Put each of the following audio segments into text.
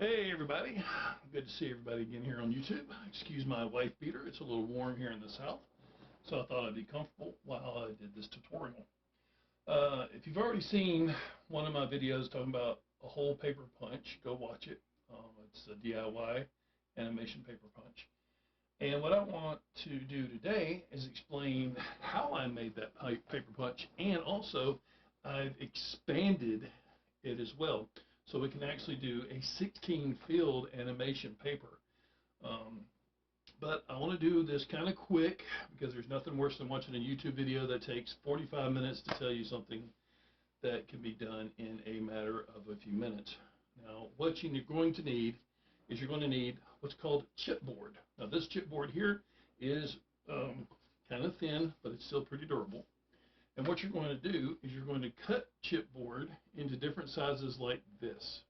Hey everybody, good to see everybody again here on YouTube. Excuse my wife beater, it's a little warm here in the south, so I thought I'd be comfortable while I did this tutorial. If you've already seen one of my videos talking about a whole paper punch, go watch it. It's a DIY animation paper punch. And what I want to do today is explain how I made that paper punch, and also I've expanded it as well. So we can actually do a 16 field animation paper. But I want to do this kind of quick because there's nothing worse than watching a YouTube video that takes 45 minutes to tell you something that can be done in a matter of a few minutes. Now what you're going to need is you're going to need what's called chipboard. Now this chipboard here is kind of thin, but it's still pretty durable. And what you're going to do is you're going to cut chipboard into different sizes like this.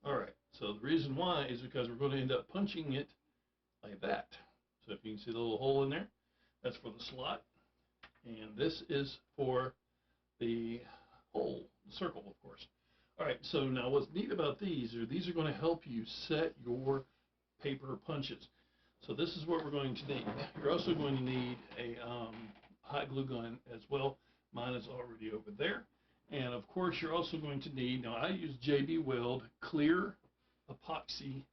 Alright, so the reason why is because we're going to end up punching it like that. So if you can see the little hole in there, that's for the slot. And this is for the hole, the circle, of course. Alright, so now what's neat about these are going to help you set your paper punches. So this is what we're going to need. You're also going to need a hot glue gun as well. Mine is already over there. And of course you're also going to need, now I use JB Weld clear epoxy,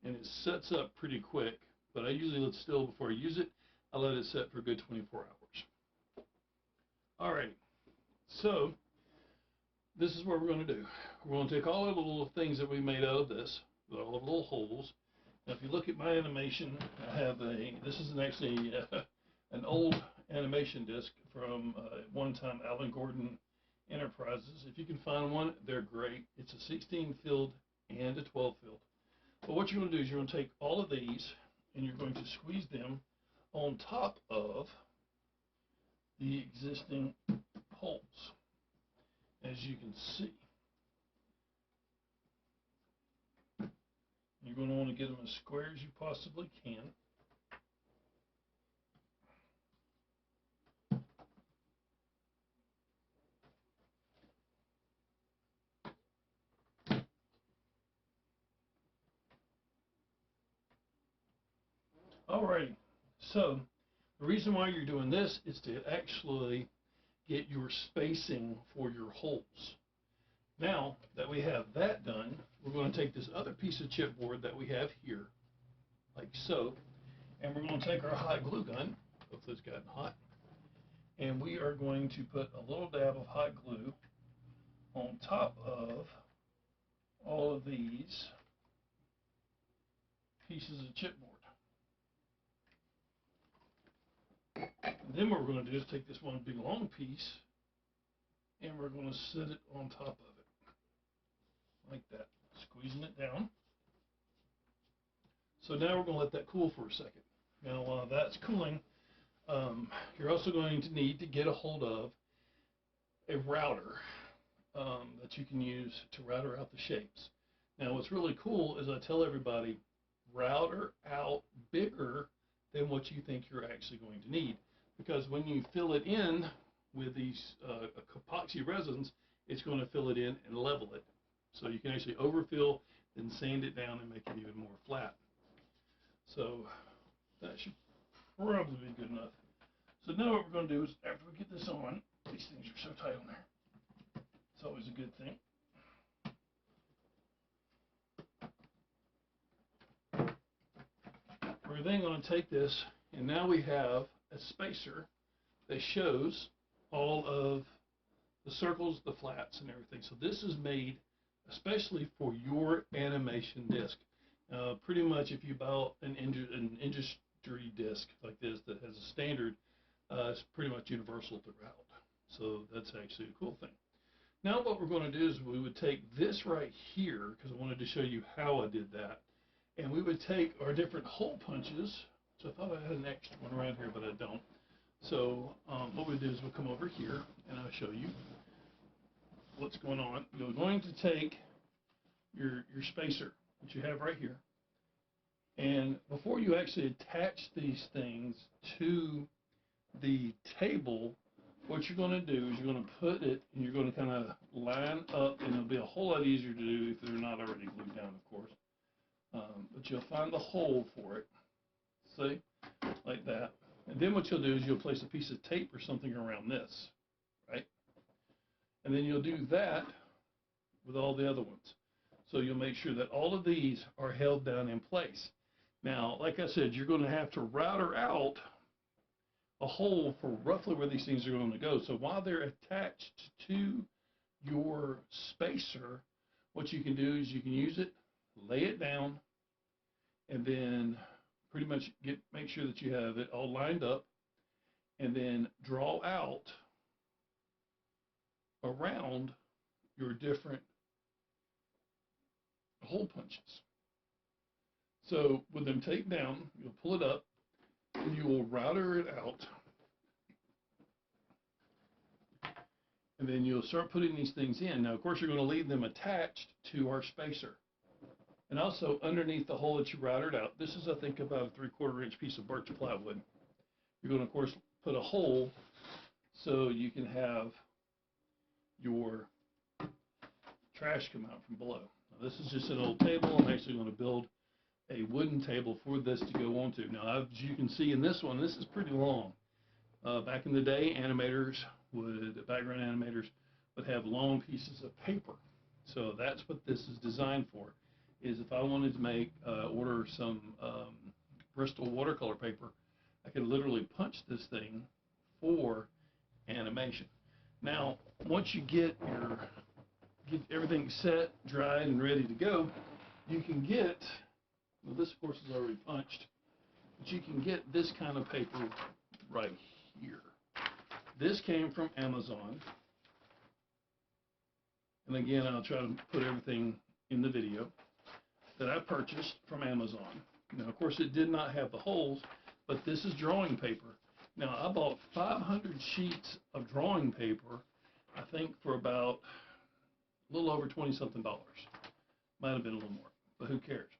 and it sets up pretty quick, but I usually let it still before I use it. I let it set for a good 24 hours. Alrighty, so this is what we're going to do. We're going to take all the little things that we made out of this, with all the little holes. Now if you look at my animation, I have this is actually an old animation disc from one time Alan Gordon Enterprises. If you can find one, they're great. It's a 16 field and a 12 field. But what you're going to do is you're going to take all of these and you're going to squeeze them on top of the existing holes, as you can see. You're going to want to get them as square as you possibly can. Alrighty, so the reason why you're doing this is to actually get your spacing for your holes. Now that we have that done, we're going to take this other piece of chipboard that we have here, like so, and we're going to take our hot glue gun, hopefully it's gotten hot, and we are going to put a little dab of hot glue on top of all of these pieces of chipboard. And then what we're going to do is take this one big long piece and we're going to set it on top of it like that, squeezing it down. So now we're going to let that cool for a second. Now while that's cooling, you're also going to need to get a hold of a router that you can use to router out the shapes. Now what's really cool is I tell everybody, router out bigger than what you think you're actually going to need, because when you fill it in with these epoxy resins, it's going to fill it in and level it, so you can actually overfill and sand it down and make it even more flat. So that should probably be good enough. So now what we're going to do is, after we get this on, these things are so tight on there, it's always a good thing. We're then going to take this, and now we have a spacer that shows all of the circles, the flats, and everything. So this is made especially for your animation disc. Pretty much if you buy an industry disc like this that has a standard, it's pretty much universal throughout. So that's actually a cool thing. Now what we're going to do is we would take this right here, because I wanted to show you how I did that. And we would take our different hole punches, which I thought I had an extra one around here, but I don't. So what we do is we'll come over here and I'll show you what's going on. You're going to take your spacer, which you have right here, and before you actually attach these things to the table what you're going to do is you're going to put it, and you're going to kind of line up, and it'll be a whole lot easier to do if they're not already glued down, of course. But you'll find the hole for it, see, like that. And then what you'll do is you'll place a piece of tape or something around this, right? And then you'll do that with all the other ones. So you'll make sure that all of these are held down in place. Now, like I said, you're going to have to router out a hole for roughly where these things are going to go. So while they're attached to your spacer, what you can do is you can use it, lay it down, and then pretty much make sure that you have it all lined up, and then draw out around your different hole punches. So with them taped down, you'll pull it up, and you will router it out, and then you'll start putting these things in. Now, of course, you're going to leave them attached to our spacer. And also, underneath the hole that you routed out, this is, I think, about a 3/4 inch piece of birch plywood. You're going to, of course, put a hole so you can have your trash come out from below. Now, this is just an old table. I'm actually going to build a wooden table for this to go onto. Now, as you can see in this one, this is pretty long. Back in the day, background animators would have long pieces of paper. So that's what this is designed for, is if I wanted to order some Bristol watercolor paper, I could literally punch this thing for animation. Now, once you get everything set, dried, and ready to go, you can get, well, this of course is already punched, but you can get this kind of paper right here. This came from Amazon. And again, I'll try to put everything in the video that I purchased from Amazon. Now, of course, it did not have the holes, but this is drawing paper. Now, I bought 500 sheets of drawing paper, I think for about a little over $20-something. Might have been a little more, but who cares?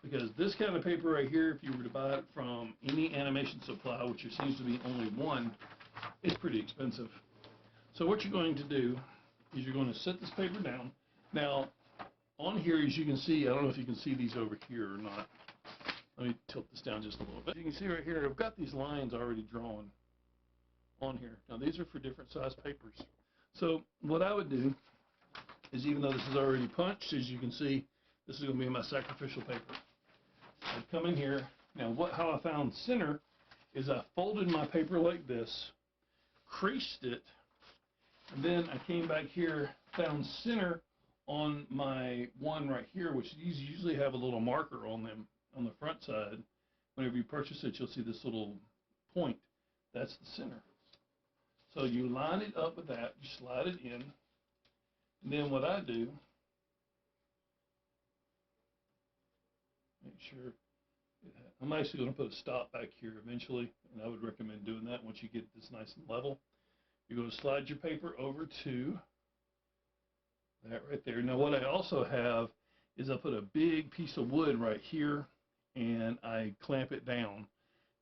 Because this kind of paper right here, if you were to buy it from any animation supply, which there seems to be only one, it's pretty expensive. So what you're going to do is you're going to set this paper down. Now, on here, as you can see, I don't know if you can see these over here or not. Let me tilt this down just a little bit. You can see right here, I've got these lines already drawn on here. Now, these are for different size papers. So what I would do is, even though this is already punched, as you can see, this is going to be my sacrificial paper. I'd come in here. Now, how I found center is I folded my paper like this, creased it, and then I came back here, found center on my one right here, which these usually have a little marker on them on the front side. Whenever you purchase it, you'll see this little point. That's the center. So you line it up with that, you slide it in, and then what I do, make sure, I'm actually going to put a stop back here eventually, and I would recommend doing that once you get this nice and level. You're going to slide your paper over to that right there. Now, what I also have is I put a big piece of wood right here, and I clamp it down.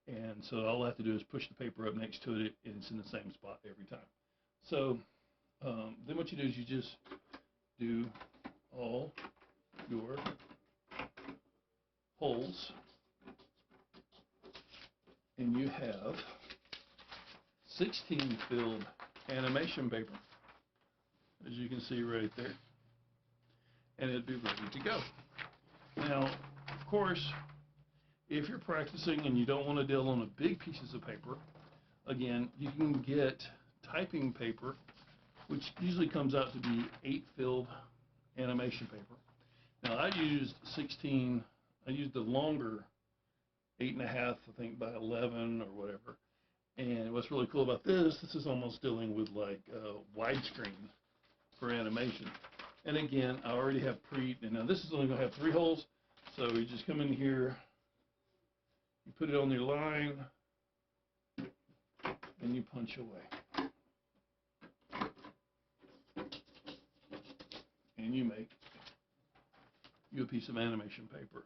And so all I have to do is push the paper up next to it, and it's in the same spot every time. So then what you do is you just do all your holes, and you have 16 filled animation paper, as you can see right there, and it'd be ready to go. Now, of course, if you're practicing and you don't want to deal on a big pieces of paper, again, you can get typing paper, which usually comes out to be 8 filled animation paper. Now, I used 16, I used the longer 8.5, I think, by 11 or whatever. And what's really cool about this is almost dealing with like widescreen for animation. And again, I already have and now this is only going to have 3 holes. So you just come in here, you put it on your line, and you punch away. And you make you a piece of animation paper.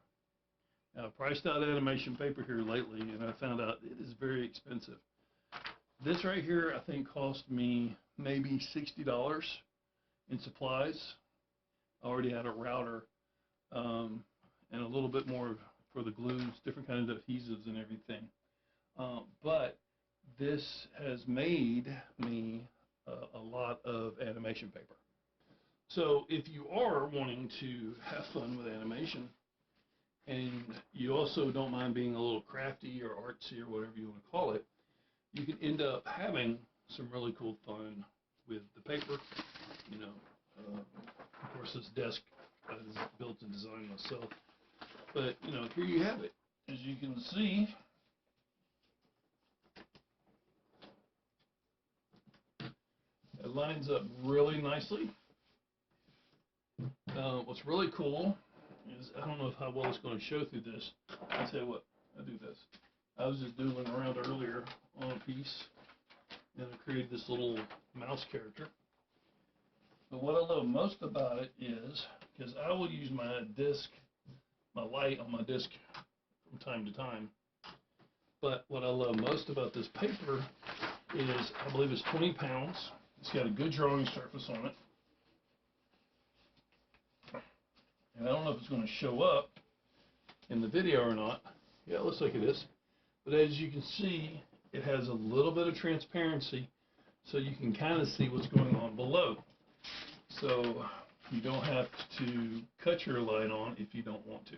Now, I've priced out animation paper here lately, and I found out it is very expensive. This right here, I think, cost me maybe $60 in supplies. I already had a router and a little bit more for the glues, different kinds of adhesives and everything. But this has made me a lot of animation paper. So if you are wanting to have fun with animation, and you also don't mind being a little crafty or artsy or whatever you want to call it, you can end up having some really cool fun with the paper. You know, of course, this desk is built and designed myself, but you know, here you have it. As you can see, it lines up really nicely. What's really cool is, I don't know how well it's going to show through this. I'll tell you what, I'll do this. I was just doodling around earlier on a piece, and I created this little mouse character. But what I love most about it is, because I will use my disc, my light on my disc from time to time, but what I love most about this paper is, I believe it's 20 pounds. It's got a good drawing surface on it. And I don't know if it's going to show up in the video or not. Yeah, it looks like it is. But as you can see, it has a little bit of transparency, so you can kind of see what's going on below. So you don't have to cut your light on if you don't want to.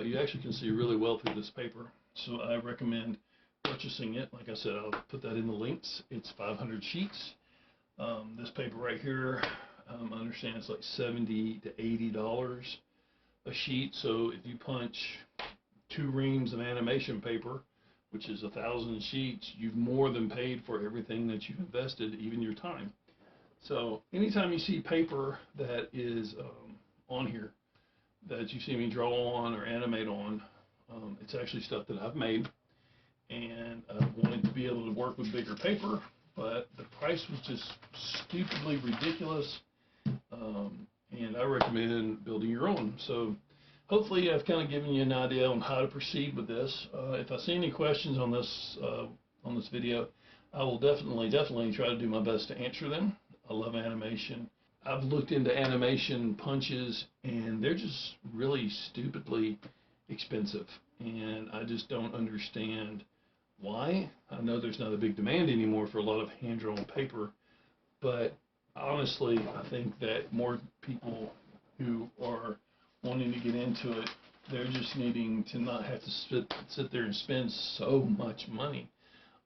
You actually can see really well through this paper, so I recommend purchasing it. Like I said, I'll put that in the links. It's 500 sheets. This paper right here, I understand it's like $70 to $80 a sheet. So if you punch 2 reams of animation paper, which is 1,000 sheets, you've more than paid for everything that you've invested, even your time. So anytime you see paper that is on here that you see me draw on or animate on, it's actually stuff that I've made, and I wanted to be able to work with bigger paper, but the price was just stupidly ridiculous, and I recommend building your own. So hopefully I've kind of given you an idea on how to proceed with this. If I see any questions on this video, I will definitely try to do my best to answer them. I love animation. I've looked into animation punches, and they're just really stupidly expensive, and I just don't understand why. I know there's not a big demand anymore for a lot of hand-drawn paper, but honestly, I think that more people who are wanting to get into it, they're just needing to not have to sit there and spend so much money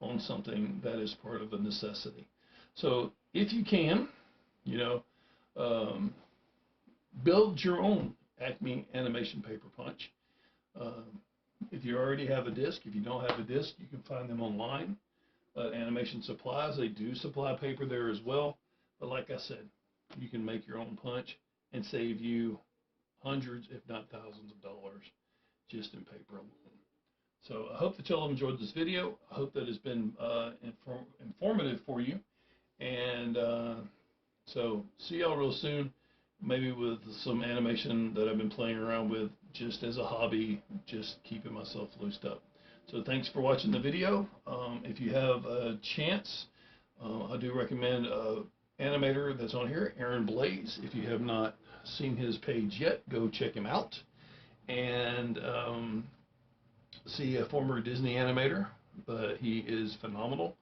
on something that is part of a necessity. So if you can, you know, build your own Acme animation paper punch. If you already have a disc, if you don't have a disc, you can find them online. Animation Supplies, they do supply paper there as well. But like I said, you can make your own punch and save you hundreds, if not thousands of dollars just in paper alone. So I hope that y'all enjoyed this video. I hope that it's been informative for you. And so see y'all real soon, maybe with some animation that I've been playing around with just as a hobby, just keeping myself loosed up. So thanks for watching the video. If you have a chance, I do recommend animator that's on here, Aaron Blaze. If you have not seen his page yet, go check him out. And see a former Disney animator, but he is phenomenal.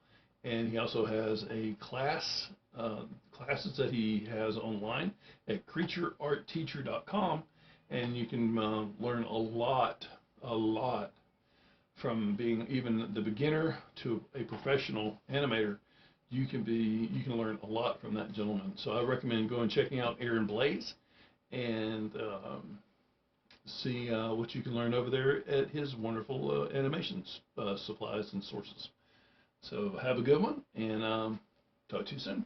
And he also has a classes that he has online at creatureartteacher.com, and you can learn a lot from being even the beginner to a professional animator. You can learn a lot from that gentleman. So I recommend going and checking out Aaron Blaze and see what you can learn over there at his wonderful animations supplies and sources. So have a good one, and talk to you soon.